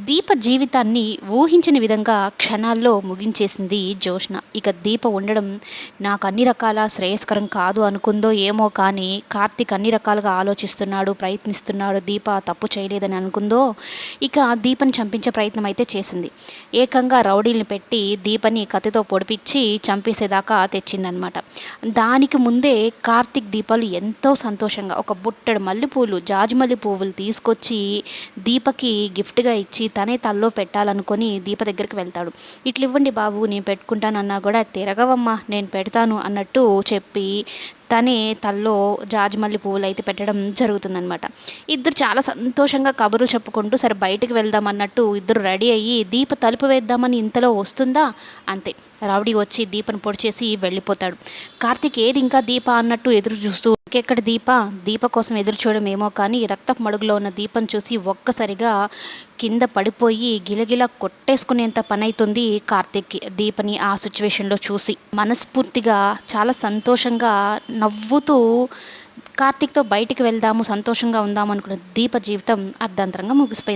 దీప జీవితాన్ని ఊహించని విధంగా క్షణాల్లో ముగించేసింది జోష్న. ఇక దీప ఉండడం నాకు అన్ని రకాల శ్రేయస్కరం కాదు అనుకుందో ఏమో కానీ, కార్తీక్ అన్ని రకాలుగా ఆలోచిస్తున్నాడు, ప్రయత్నిస్తున్నాడు, దీప తప్పు చేయలేదని అనుకుందో, ఇక దీపని చంపించే ప్రయత్నం అయితే చేసింది. ఏకంగా రౌడీల్ని పెట్టి దీపని కత్తితో పొడిపించి చంపేసేదాకా తెచ్చిందనమాట. దానికి ముందే కార్తీక్ దీపాలు ఎంతో సంతోషంగా ఒక బుట్టెడు మల్లెపూలు, జాజిమల్లి పువ్వులు తీసుకొచ్చి దీపకి గిఫ్ట్గా ఇచ్చి తనే తల్లో పెట్టాలనుకొని దీప దగ్గరికి వెళ్తాడు. ఇట్లు ఇవ్వండి బాబు, నేను పెట్టుకుంటానన్నా కూడా తిరగవమ్మా నేను పెడతాను అన్నట్టు చెప్పి తనే తల్లో జాజిమల్లి పువ్వులు అయితే పెట్టడం జరుగుతుందనమాట. ఇద్దరు చాలా సంతోషంగా కబుర్లు చెప్పుకుంటూ సరే బయటికి వెళ్దాం అన్నట్టు ఇద్దరు రెడీ అయ్యి దీప తలుపు వేద్దామని ఇంతలో వస్తుందా, అంతే రౌడీ వచ్చి దీపను పొడి చేసి వెళ్ళిపోతాడు. కార్తీక్ ఏది ఇంకా దీప అన్నట్టు ఎదురు చూస్తూ ఎక్కడ దీప కోసం ఎదురు చూడడం ఏమో కానీ రక్తపు మడుగులో ఉన్న దీపం చూసి ఒక్కసారిగా కింద పడిపోయి గిలగిల కొట్టేసుకునేంత పని అవుతుంది కార్తీక్కి దీపని ఆ సిచ్యువేషన్లో చూసి. మనస్ఫూర్తిగా చాలా సంతోషంగా నవ్వుతూ కార్తీక్తో బయటికి వెళ్దాము, సంతోషంగా ఉందాము అనుకున్న దీప జీవితం అర్ధాంతరంగా ముగిసిపోయింది.